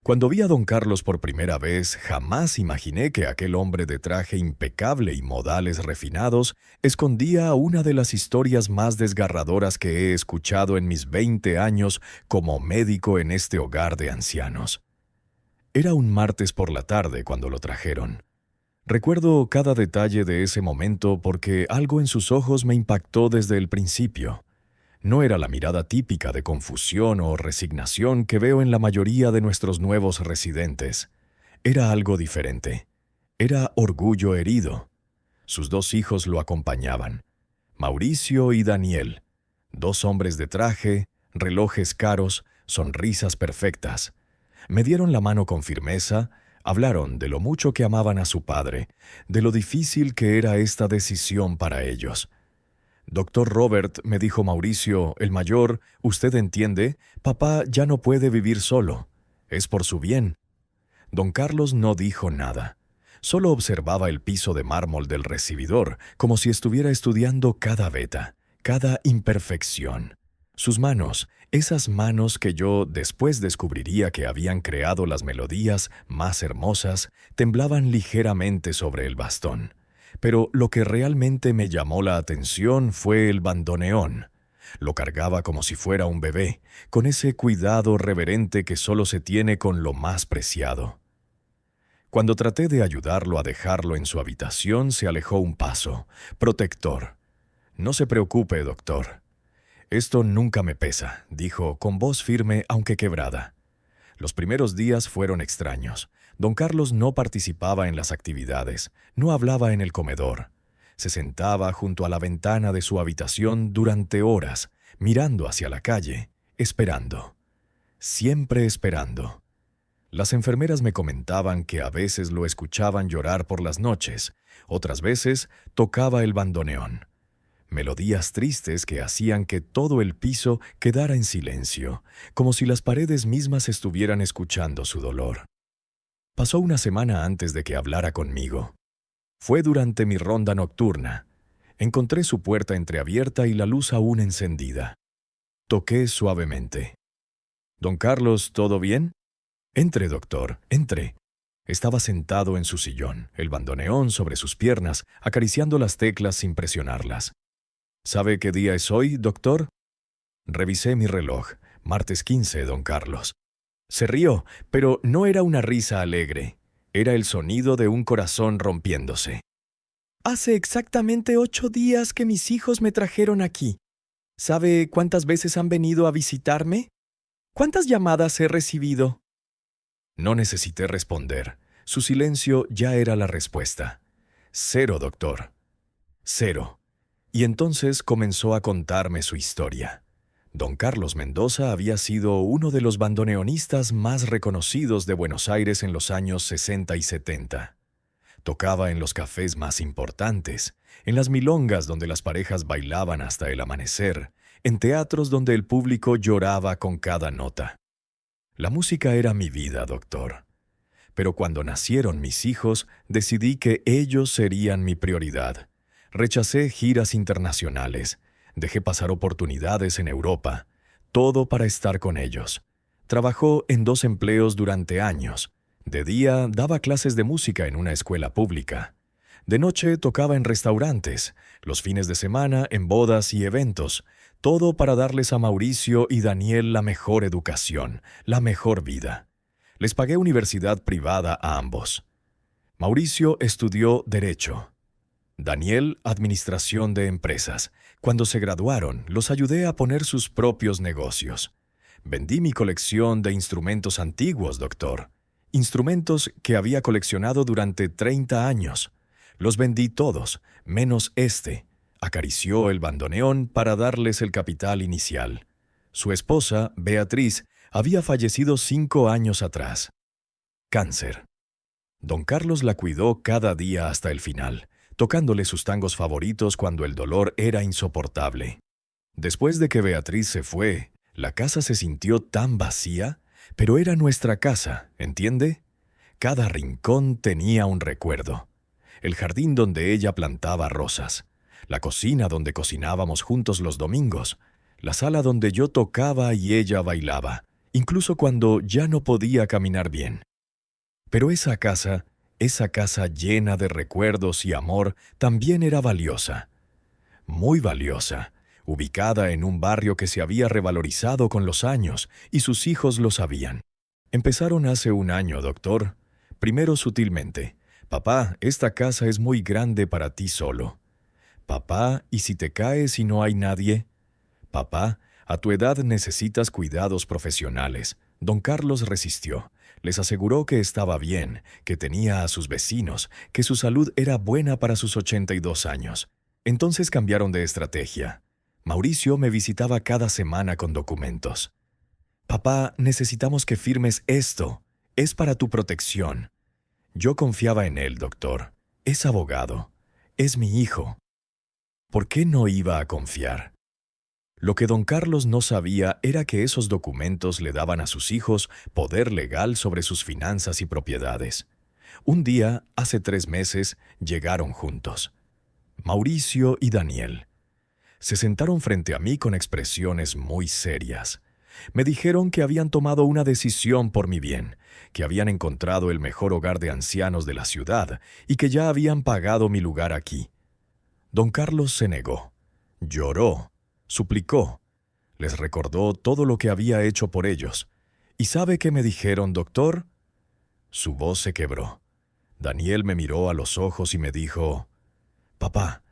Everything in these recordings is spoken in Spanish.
Cuando vi a don Carlos por primera vez, jamás imaginé que aquel hombre de traje impecable y modales refinados escondía una de las historias más desgarradoras que he escuchado en mis 20 años como médico en este hogar de ancianos. Era un martes por la tarde cuando lo trajeron. Recuerdo cada detalle de ese momento porque algo en sus ojos me impactó desde el principio. No era la mirada típica de confusión o resignación que veo en la mayoría de nuestros nuevos residentes. Era algo diferente. Era orgullo herido. Sus 2 hijos lo acompañaban, Mauricio y Daniel, 2 hombres de traje, relojes caros, sonrisas perfectas. Me dieron la mano con firmeza, hablaron de lo mucho que amaban a su padre, de lo difícil que era esta decisión para ellos. «Doctor Robert», me dijo Mauricio, el mayor, «usted entiende, papá ya no puede vivir solo. Es por su bien». Don Carlos no dijo nada. Solo observaba el piso de mármol del recibidor, como si estuviera estudiando cada veta, cada imperfección. Sus manos, esas manos que yo después descubriría que habían creado las melodías más hermosas, temblaban ligeramente sobre el bastón. Pero lo que realmente me llamó la atención fue el bandoneón. Lo cargaba como si fuera un bebé, con ese cuidado reverente que solo se tiene con lo más preciado. Cuando traté de ayudarlo a dejarlo en su habitación, se alejó un paso. Protector. «No se preocupe, doctor. Esto nunca me pesa», dijo con voz firme aunque quebrada. Los primeros días fueron extraños. Don Carlos no participaba en las actividades, no hablaba en el comedor. Se sentaba junto a la ventana de su habitación durante horas, mirando hacia la calle, esperando. Siempre esperando. Las enfermeras me comentaban que a veces lo escuchaban llorar por las noches, otras veces tocaba el bandoneón. Melodías tristes que hacían que todo el piso quedara en silencio, como si las paredes mismas estuvieran escuchando su dolor. Pasó una semana antes de que hablara conmigo. Fue durante mi ronda nocturna. Encontré su puerta entreabierta y la luz aún encendida. Toqué suavemente. «Don Carlos, ¿todo bien?» «Entre, doctor, entre». Estaba sentado en su sillón, el bandoneón sobre sus piernas, acariciando las teclas sin presionarlas. «¿Sabe qué día es hoy, doctor?» Revisé mi reloj. Martes 15, don Carlos. Se rió, pero no era una risa alegre. Era el sonido de un corazón rompiéndose. «Hace exactamente 8 días que mis hijos me trajeron aquí. ¿Sabe cuántas veces han venido a visitarme? ¿Cuántas llamadas he recibido?» No necesité responder. Su silencio ya era la respuesta. «0, doctor. 0». Y entonces comenzó a contarme su historia. Don Carlos Mendoza había sido uno de los bandoneonistas más reconocidos de Buenos Aires en los años 60 y 70. Tocaba en los cafés más importantes, en las milongas donde las parejas bailaban hasta el amanecer, en teatros donde el público lloraba con cada nota. La música era mi vida, doctor. Pero cuando nacieron mis hijos, decidí que ellos serían mi prioridad. Rechacé giras internacionales. Dejé pasar oportunidades en Europa, todo para estar con ellos. Trabajó en 2 empleos durante años. De día daba clases de música en una escuela pública. De noche tocaba en restaurantes, los fines de semana en bodas y eventos, todo para darles a Mauricio y Daniel la mejor educación, la mejor vida. Les pagué universidad privada a ambos. Mauricio estudió Derecho. Daniel, Administración de Empresas. Cuando se graduaron, los ayudé a poner sus propios negocios. Vendí mi colección de instrumentos antiguos, doctor. Instrumentos que había coleccionado durante 30 años. Los vendí todos, menos este. Acarició el bandoneón para darles el capital inicial. Su esposa, Beatriz, había fallecido 5 años atrás. Cáncer. Don Carlos la cuidó cada día hasta el final, tocándole sus tangos favoritos cuando el dolor era insoportable. Después de que Beatriz se fue, la casa se sintió tan vacía, pero era nuestra casa, ¿entiende? Cada rincón tenía un recuerdo. El jardín donde ella plantaba rosas, la cocina donde cocinábamos juntos los domingos, la sala donde yo tocaba y ella bailaba, incluso cuando ya no podía caminar bien. Pero esa casa llena de recuerdos y amor, también era valiosa, muy valiosa, ubicada en un barrio que se había revalorizado con los años, y sus hijos lo sabían. Empezaron hace un año, doctor. Primero sutilmente: papá, esta casa es muy grande para ti solo. Papá, ¿y si te caes y no hay nadie? Papá, a tu edad necesitas cuidados profesionales. Don Carlos resistió. Les aseguró que estaba bien, que tenía a sus vecinos, que su salud era buena para sus 82 años. Entonces cambiaron de estrategia. Mauricio me visitaba cada semana con documentos. Papá, necesitamos que firmes esto. Es para tu protección. Yo confiaba en él, doctor. Es abogado. Es mi hijo. ¿Por qué no iba a confiar? Lo que don Carlos no sabía era que esos documentos le daban a sus hijos poder legal sobre sus finanzas y propiedades. Un día, hace 3 meses, llegaron juntos. Mauricio y Daniel. Se sentaron frente a mí con expresiones muy serias. Me dijeron que habían tomado una decisión por mi bien, que habían encontrado el mejor hogar de ancianos de la ciudad y que ya habían pagado mi lugar aquí. Don Carlos se negó. Lloró. Suplicó. Les recordó todo lo que había hecho por ellos. ¿Y sabe qué me dijeron, doctor? Su voz se quebró. Daniel me miró a los ojos y me dijo: papá,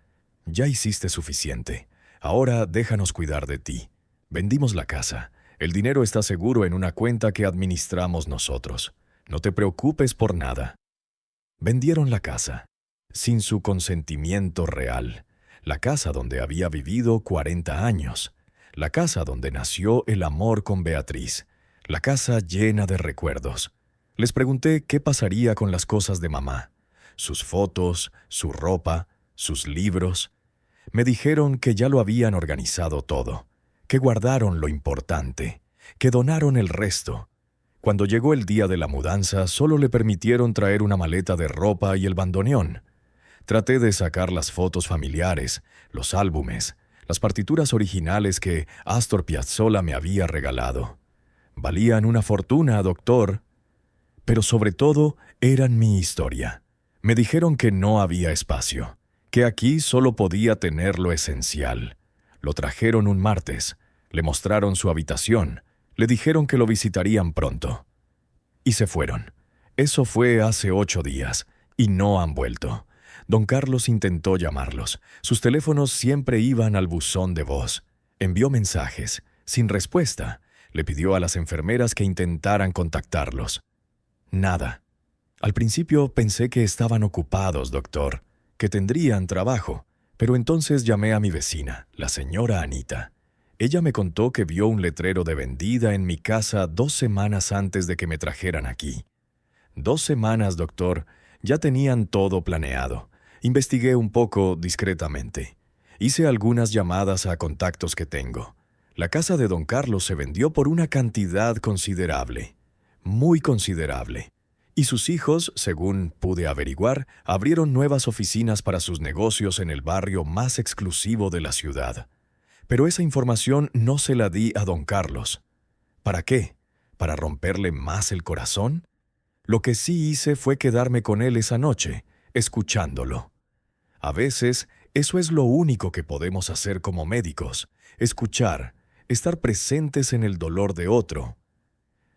ya hiciste suficiente. Ahora déjanos cuidar de ti. Vendimos la casa. El dinero está seguro en una cuenta que administramos nosotros. No te preocupes por nada. Vendieron la casa, sin su consentimiento real. La casa donde había vivido 40 años. La casa donde nació el amor con Beatriz. La casa llena de recuerdos. Les pregunté qué pasaría con las cosas de mamá. Sus fotos, su ropa, sus libros. Me dijeron que ya lo habían organizado todo, que guardaron lo importante, que donaron el resto. Cuando llegó el día de la mudanza, solo le permitieron traer una maleta de ropa y el bandoneón. Traté de sacar las fotos familiares, los álbumes, las partituras originales que Astor Piazzolla me había regalado. Valían una fortuna, doctor, pero sobre todo eran mi historia. Me dijeron que no había espacio, que aquí solo podía tener lo esencial. Lo trajeron un martes, le mostraron su habitación, le dijeron que lo visitarían pronto. Y se fueron. Eso fue hace 8 días, y no han vuelto. Don Carlos intentó llamarlos. Sus teléfonos siempre iban al buzón de voz. Envió mensajes, sin respuesta. Le pidió a las enfermeras que intentaran contactarlos. Nada. Al principio pensé que estaban ocupados, doctor, que tendrían trabajo, pero entonces llamé a mi vecina, la señora Anita. Ella me contó que vio un letrero de vendida en mi casa 2 semanas antes de que me trajeran aquí. 2 semanas, doctor. Ya tenían todo planeado. Investigué un poco discretamente. Hice algunas llamadas a contactos que tengo. La casa de don Carlos se vendió por una cantidad considerable, muy considerable. Y sus hijos, según pude averiguar, abrieron nuevas oficinas para sus negocios en el barrio más exclusivo de la ciudad. Pero esa información no se la di a don Carlos. ¿Para qué? ¿Para romperle más el corazón? Lo que sí hice fue quedarme con él esa noche, escuchándolo. A veces, eso es lo único que podemos hacer como médicos: escuchar, estar presentes en el dolor de otro.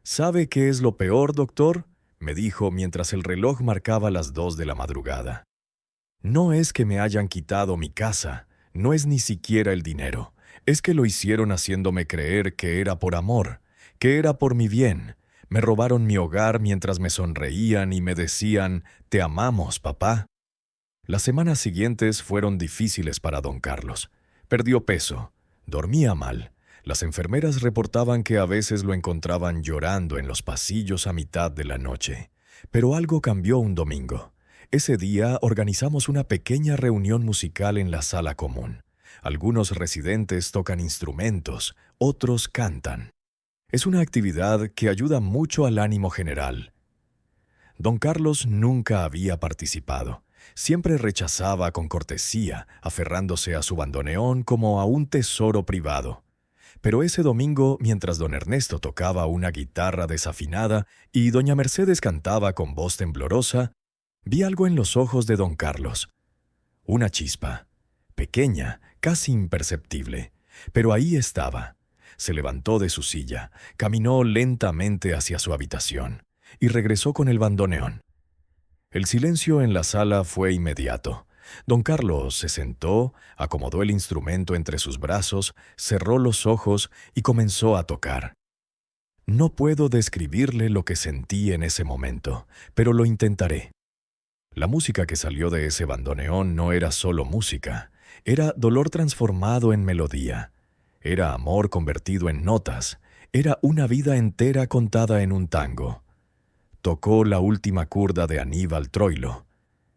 ¿Sabe qué es lo peor, doctor?, me dijo mientras el reloj marcaba las 2 de la madrugada. No es que me hayan quitado mi casa, no es ni siquiera el dinero. Es que lo hicieron haciéndome creer que era por amor, que era por mi bien. Me robaron mi hogar mientras me sonreían y me decían: «Te amamos, papá». Las semanas siguientes fueron difíciles para don Carlos. Perdió peso, dormía mal. Las enfermeras reportaban que a veces lo encontraban llorando en los pasillos a mitad de la noche. Pero algo cambió un domingo. Ese día organizamos una pequeña reunión musical en la sala común. Algunos residentes tocan instrumentos, otros cantan. Es una actividad que ayuda mucho al ánimo general. Don Carlos nunca había participado. Siempre rechazaba con cortesía, aferrándose a su bandoneón como a un tesoro privado. Pero ese domingo, mientras don Ernesto tocaba una guitarra desafinada y doña Mercedes cantaba con voz temblorosa, vi algo en los ojos de don Carlos. Una chispa, pequeña, casi imperceptible, pero ahí estaba. Se levantó de su silla, caminó lentamente hacia su habitación y regresó con el bandoneón. El silencio en la sala fue inmediato. Don Carlos se sentó, acomodó el instrumento entre sus brazos, cerró los ojos y comenzó a tocar. No puedo describirle lo que sentí en ese momento, pero lo intentaré. La música que salió de ese bandoneón no era solo música, era dolor transformado en melodía, era amor convertido en notas, era una vida entera contada en un tango. Tocó la última curda de Aníbal Troilo,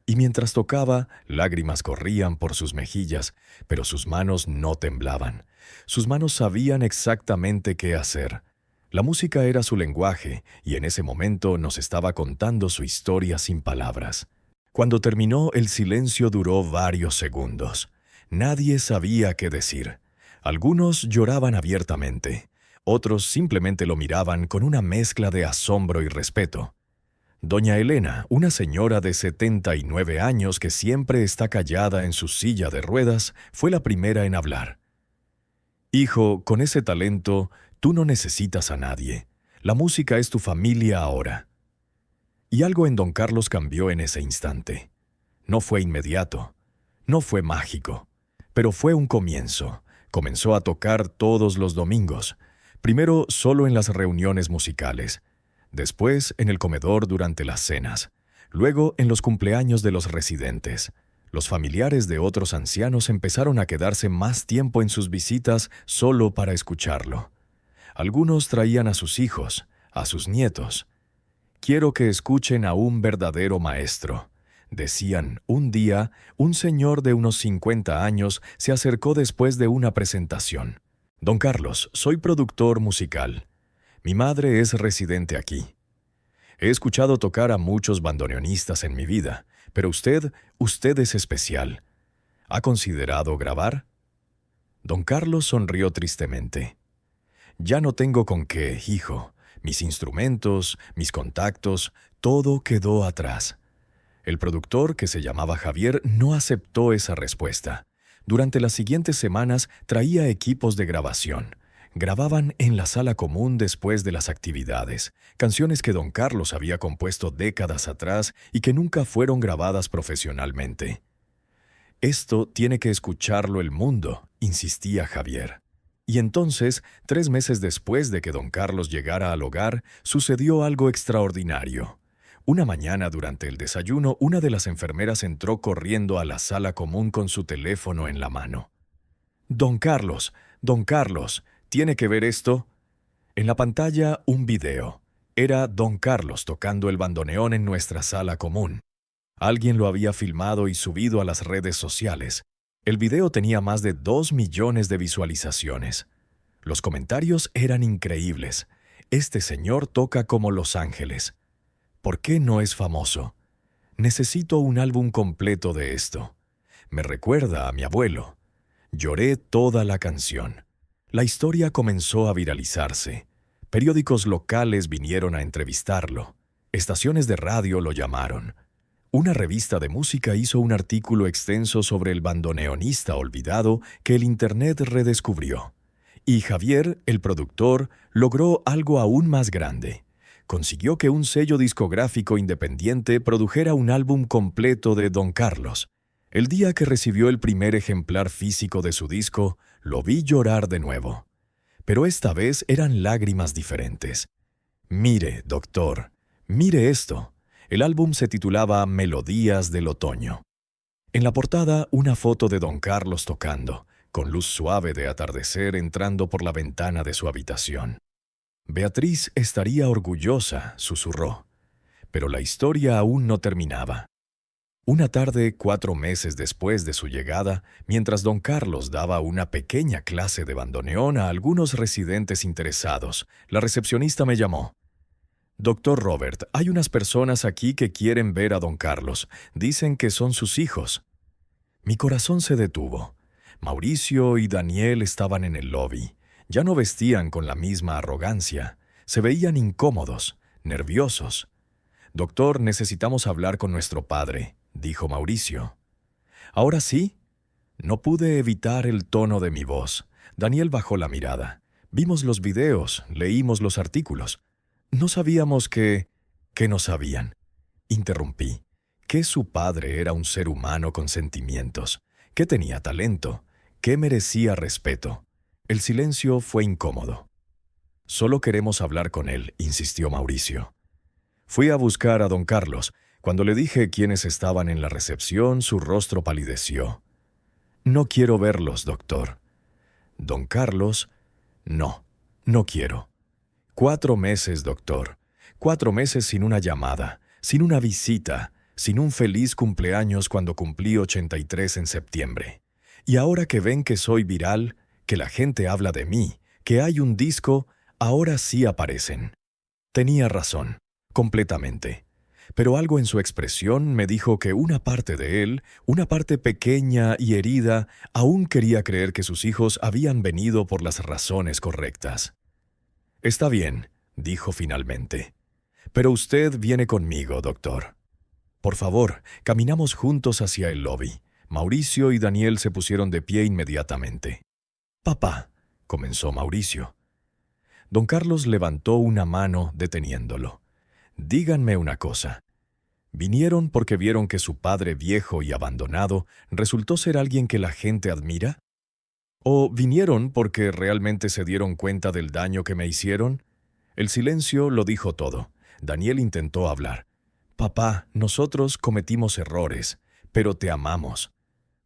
y mientras tocaba, lágrimas corrían por sus mejillas, pero sus manos no temblaban. Sus manos sabían exactamente qué hacer. La música era su lenguaje, y en ese momento nos estaba contando su historia sin palabras. Cuando terminó, el silencio duró varios segundos. Nadie sabía qué decir. Algunos lloraban abiertamente. Otros simplemente lo miraban con una mezcla de asombro y respeto. Doña Elena, una señora de 79 años que siempre está callada en su silla de ruedas, fue la primera en hablar. «Hijo, con ese talento, tú no necesitas a nadie. La música es tu familia ahora». Y algo en don Carlos cambió en ese instante. No fue inmediato, no fue mágico, pero fue un comienzo. Comenzó a tocar todos los domingos, primero solo en las reuniones musicales, después en el comedor durante las cenas, luego en los cumpleaños de los residentes. Los familiares de otros ancianos empezaron a quedarse más tiempo en sus visitas solo para escucharlo. Algunos traían a sus hijos, a sus nietos. «Quiero que escuchen a un verdadero maestro», decían. Un día, un señor de unos 50 años se acercó después de una presentación. «Don Carlos, soy productor musical. Mi madre es residente aquí. He escuchado tocar a muchos bandoneonistas en mi vida, pero usted es especial. ¿Ha considerado grabar?» Don Carlos sonrió tristemente. «Ya no tengo con qué, hijo. Mis instrumentos, mis contactos, todo quedó atrás». El productor, que se llamaba Javier, no aceptó esa respuesta. Durante las siguientes semanas traía equipos de grabación. Grababan en la sala común después de las actividades, canciones que don Carlos había compuesto décadas atrás y que nunca fueron grabadas profesionalmente. «Esto tiene que escucharlo el mundo», insistía Javier. Y entonces, 3 meses después de que don Carlos llegara al hogar, sucedió algo extraordinario. Una mañana durante el desayuno, una de las enfermeras entró corriendo a la sala común con su teléfono en la mano. Don Carlos, ¿tiene que ver esto?» En la pantalla, un video. Era don Carlos tocando el bandoneón en nuestra sala común. Alguien lo había filmado y subido a las redes sociales. El video tenía más de 2 millones de visualizaciones. Los comentarios eran increíbles. «Este señor toca como Los Ángeles. ¿Por qué no es famoso? Necesito un álbum completo de esto. Me recuerda a mi abuelo». Lloré toda la canción. La historia comenzó a viralizarse. Periódicos locales vinieron a entrevistarlo. Estaciones de radio lo llamaron. Una revista de música hizo un artículo extenso sobre el bandoneonista olvidado que el Internet redescubrió. Y Javier, el productor, logró algo aún más grande. Consiguió que un sello discográfico independiente produjera un álbum completo de don Carlos. El día que recibió el primer ejemplar físico de su disco, lo vi llorar de nuevo. Pero esta vez eran lágrimas diferentes. «Mire, doctor, mire esto». El álbum se titulaba Melodías del Otoño. En la portada, una foto de don Carlos tocando, con luz suave de atardecer entrando por la ventana de su habitación. «Beatriz estaría orgullosa», susurró. Pero la historia aún no terminaba. Una tarde, 4 meses después de su llegada, mientras don Carlos daba una pequeña clase de bandoneón a algunos residentes interesados, la recepcionista me llamó. «Doctor Robert, hay unas personas aquí que quieren ver a don Carlos. Dicen que son sus hijos». Mi corazón se detuvo. Mauricio y Daniel estaban en el lobby. Ya no vestían con la misma arrogancia. Se veían incómodos, nerviosos. «Doctor, necesitamos hablar con nuestro padre», dijo Mauricio. «¿Ahora sí?» No pude evitar el tono de mi voz. Daniel bajó la mirada. Vimos los videos, leímos los artículos. No sabíamos que... ¿Qué no sabían? Interrumpí. Que su padre era un ser humano con sentimientos, que tenía talento, que merecía respeto. El silencio fue incómodo. «Solo queremos hablar con él», insistió Mauricio. Fui a buscar a don Carlos. Cuando le dije quiénes estaban en la recepción, su rostro palideció. «No quiero verlos, doctor». «Don Carlos, no, no quiero». 4 meses, doctor. 4 meses sin una llamada, sin una visita, sin un feliz cumpleaños cuando cumplí 83 en septiembre. Y ahora que ven que soy viral, que la gente habla de mí, que hay un disco, ahora sí aparecen». Tenía razón, completamente. Pero algo en su expresión me dijo que una parte de él, una parte pequeña y herida, aún quería creer que sus hijos habían venido por las razones correctas. «Está bien», dijo finalmente. «Pero usted viene conmigo, doctor». «Por favor», caminamos juntos hacia el lobby. Mauricio y Daniel se pusieron de pie inmediatamente. «Papá», comenzó Mauricio. Don Carlos levantó una mano deteniéndolo. «Díganme una cosa. ¿Vinieron porque vieron que su padre viejo y abandonado resultó ser alguien que la gente admira? ¿O vinieron porque realmente se dieron cuenta del daño que me hicieron?» El silencio lo dijo todo. Daniel intentó hablar. «Papá, nosotros cometimos errores, pero te amamos».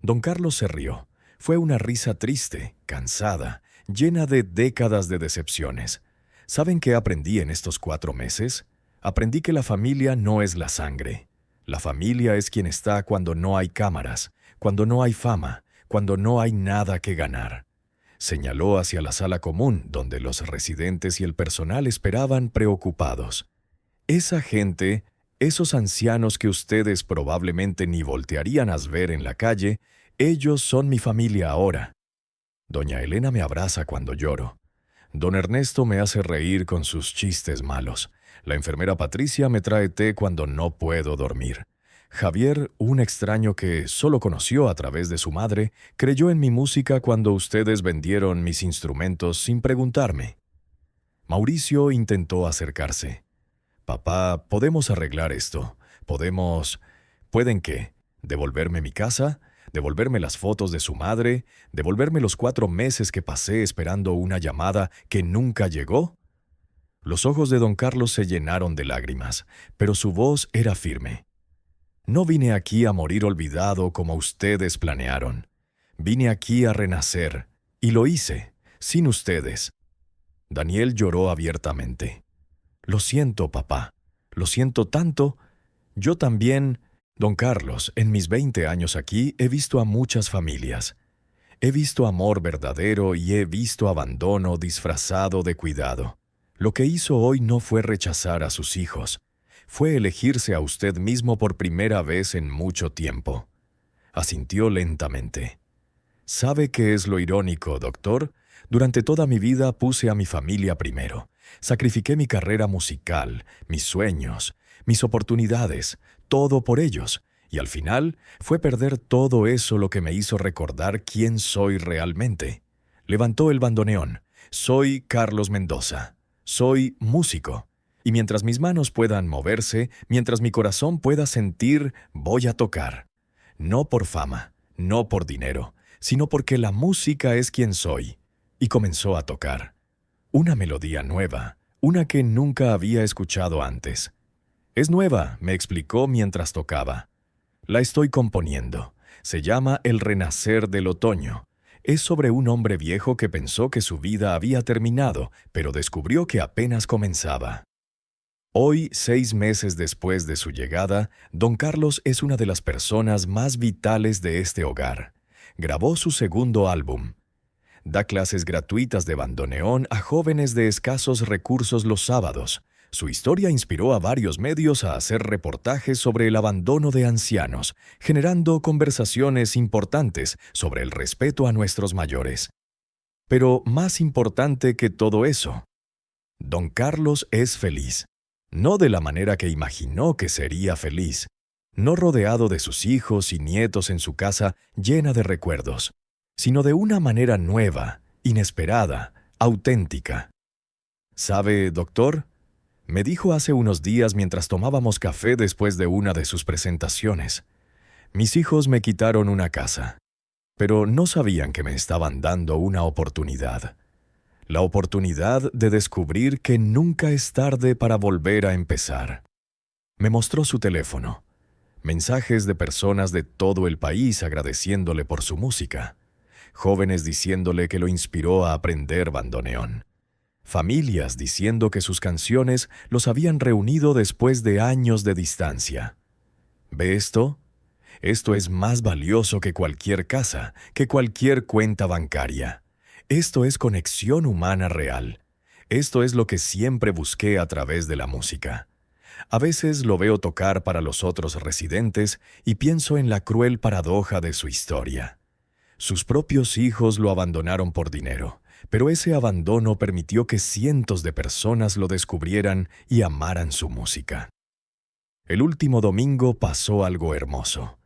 Don Carlos se rió. Fue una risa triste, cansada, llena de décadas de decepciones. ¿Saben qué aprendí en estos 4 meses? Aprendí que la familia no es la sangre. La familia es quien está cuando no hay cámaras, cuando no hay fama, cuando no hay nada que ganar. Señaló hacia la sala común, donde los residentes y el personal esperaban preocupados. Esa gente, esos ancianos que ustedes probablemente ni voltearían a ver en la calle, ellos son mi familia ahora. Doña Elena me abraza cuando lloro. Don Ernesto me hace reír con sus chistes malos. La enfermera Patricia me trae té cuando no puedo dormir. Javier, un extraño que solo conoció a través de su madre, creyó en mi música cuando ustedes vendieron mis instrumentos sin preguntarme. Mauricio intentó acercarse. «Papá, podemos arreglar esto. ¿Pueden qué? ¿Devolverme mi casa? ¿Devolverme las fotos de su madre? ¿Devolverme los 4 meses que pasé esperando una llamada que nunca llegó?» Los ojos de don Carlos se llenaron de lágrimas, pero su voz era firme. «No vine aquí a morir olvidado como ustedes planearon. Vine aquí a renacer, y lo hice, sin ustedes». Daniel lloró abiertamente. «Lo siento, papá. Lo siento tanto. Yo también, don Carlos, en mis 20 años aquí he visto a muchas familias. He visto amor verdadero y he visto abandono disfrazado de cuidado. Lo que hizo hoy no fue rechazar a sus hijos. Fue elegirse a usted mismo por primera vez en mucho tiempo». Asintió lentamente. «¿Sabe qué es lo irónico, doctor? Durante toda mi vida puse a mi familia primero. Sacrifiqué mi carrera musical, mis sueños, mis oportunidades, todo por ellos. Y al final fue perder todo eso lo que me hizo recordar quién soy realmente». Levantó el bandoneón. «Soy Carlos Mendoza. Soy músico. Y mientras mis manos puedan moverse, mientras mi corazón pueda sentir, voy a tocar. No por fama, no por dinero, sino porque la música es quien soy». Y comenzó a tocar. Una melodía nueva, una que nunca había escuchado antes. «Es nueva», me explicó mientras tocaba. «La estoy componiendo. Se llama El renacer del otoño. Es sobre un hombre viejo que pensó que su vida había terminado, pero descubrió que apenas comenzaba». Hoy, 6 meses después de su llegada, don Carlos es una de las personas más vitales de este hogar. Grabó su segundo álbum. Da clases gratuitas de bandoneón a jóvenes de escasos recursos los sábados. Su historia inspiró a varios medios a hacer reportajes sobre el abandono de ancianos, generando conversaciones importantes sobre el respeto a nuestros mayores. Pero más importante que todo eso, don Carlos es feliz. No de la manera que imaginó que sería feliz, no rodeado de sus hijos y nietos en su casa llena de recuerdos, sino de una manera nueva, inesperada, auténtica. ¿Sabe, doctor? Me dijo hace unos días mientras tomábamos café después de una de sus presentaciones. Mis hijos me quitaron una casa, pero no sabían que me estaban dando una oportunidad. La oportunidad de descubrir que nunca es tarde para volver a empezar. Me mostró su teléfono. Mensajes de personas de todo el país agradeciéndole por su música. Jóvenes diciéndole que lo inspiró a aprender bandoneón. Familias diciendo que sus canciones los habían reunido después de años de distancia. ¿Ve esto? Esto es más valioso que cualquier casa, que cualquier cuenta bancaria. Esto es conexión humana real. Esto es lo que siempre busqué a través de la música. A veces lo veo tocar para los otros residentes y pienso en la cruel paradoja de su historia. Sus propios hijos lo abandonaron por dinero, pero ese abandono permitió que cientos de personas lo descubrieran y amaran su música. El último domingo pasó algo hermoso.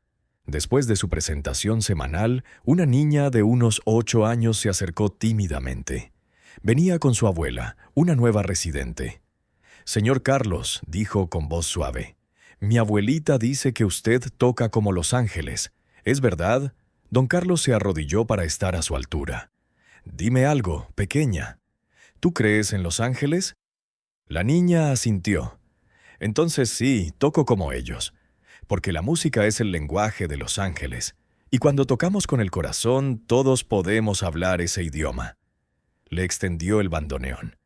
Después de su presentación semanal, una niña de unos 8 años se acercó tímidamente. Venía con su abuela, una nueva residente. «Señor Carlos», dijo con voz suave, «mi abuelita dice que usted toca como Los Ángeles. ¿Es verdad?» Don Carlos se arrodilló para estar a su altura. «Dime algo, pequeña. ¿Tú crees en Los Ángeles?» La niña asintió. «Entonces sí, toco como ellos. Porque la música es el lenguaje de los ángeles, y cuando tocamos con el corazón, todos podemos hablar ese idioma». Le extendió el bandoneón.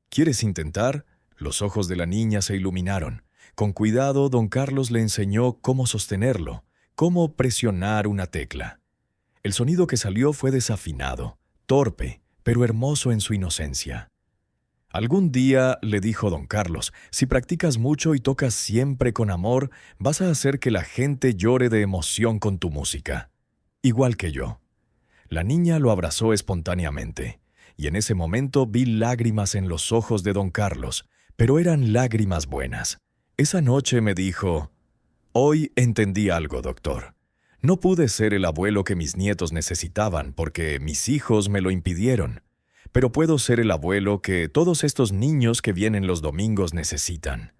«¿Quieres intentar?» Los ojos de la niña se iluminaron. Con cuidado, don Carlos le enseñó cómo sostenerlo, cómo presionar una tecla. El sonido que salió fue desafinado, torpe, pero hermoso en su inocencia. «Algún día», le dijo don Carlos, «si practicas mucho y tocas siempre con amor, vas a hacer que la gente llore de emoción con tu música. Igual que yo». La niña lo abrazó espontáneamente, y en ese momento vi lágrimas en los ojos de don Carlos, pero eran lágrimas buenas. Esa noche me dijo: «Hoy entendí algo, doctor. No pude ser el abuelo que mis nietos necesitaban porque mis hijos me lo impidieron. Pero puedo ser el abuelo que todos estos niños que vienen los domingos necesitan.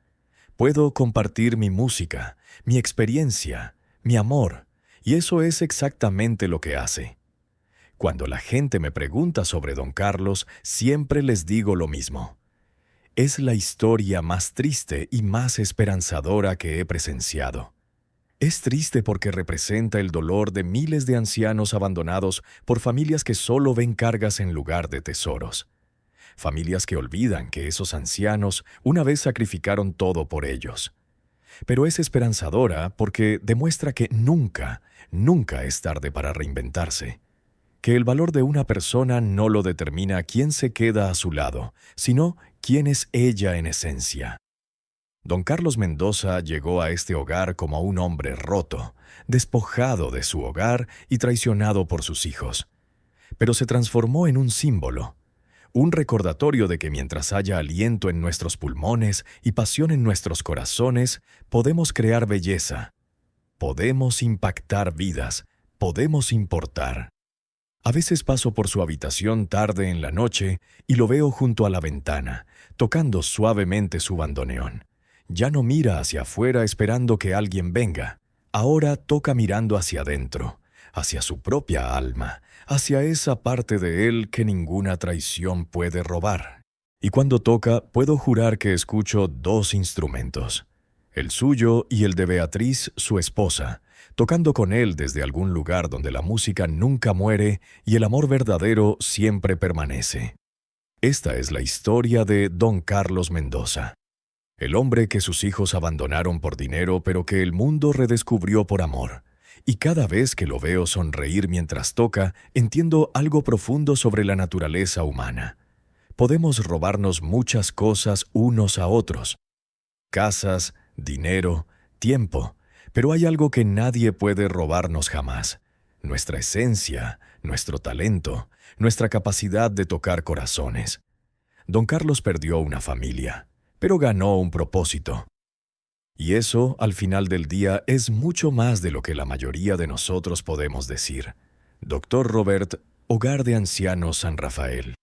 Puedo compartir mi música, mi experiencia, mi amor, y eso es exactamente lo que hace». Cuando la gente me pregunta sobre don Carlos, siempre les digo lo mismo. Es la historia más triste y más esperanzadora que he presenciado. Es triste porque representa el dolor de miles de ancianos abandonados por familias que solo ven cargas en lugar de tesoros. Familias que olvidan que esos ancianos una vez sacrificaron todo por ellos. Pero es esperanzadora porque demuestra que nunca, nunca es tarde para reinventarse. Que el valor de una persona no lo determina quién se queda a su lado, sino quién es ella en esencia. Don Carlos Mendoza llegó a este hogar como un hombre roto, despojado de su hogar y traicionado por sus hijos. Pero se transformó en un símbolo, un recordatorio de que mientras haya aliento en nuestros pulmones y pasión en nuestros corazones, podemos crear belleza, podemos impactar vidas, podemos importar. A veces paso por su habitación tarde en la noche y lo veo junto a la ventana, tocando suavemente su bandoneón. Ya no mira hacia afuera esperando que alguien venga. Ahora toca mirando hacia adentro, hacia su propia alma, hacia esa parte de él que ninguna traición puede robar. Y cuando toca, puedo jurar que escucho 2 instrumentos, el suyo y el de Beatriz, su esposa, tocando con él desde algún lugar donde la música nunca muere y el amor verdadero siempre permanece. Esta es la historia de don Carlos Mendoza. El hombre que sus hijos abandonaron por dinero, pero que el mundo redescubrió por amor. Y cada vez que lo veo sonreír mientras toca, entiendo algo profundo sobre la naturaleza humana. Podemos robarnos muchas cosas unos a otros. Casas, dinero, tiempo. Pero hay algo que nadie puede robarnos jamás. Nuestra esencia, nuestro talento, nuestra capacidad de tocar corazones. Don Carlos perdió una familia, pero ganó un propósito. Y eso, al final del día, es mucho más de lo que la mayoría de nosotros podemos decir. Dr. Robert, Hogar de Ancianos San Rafael.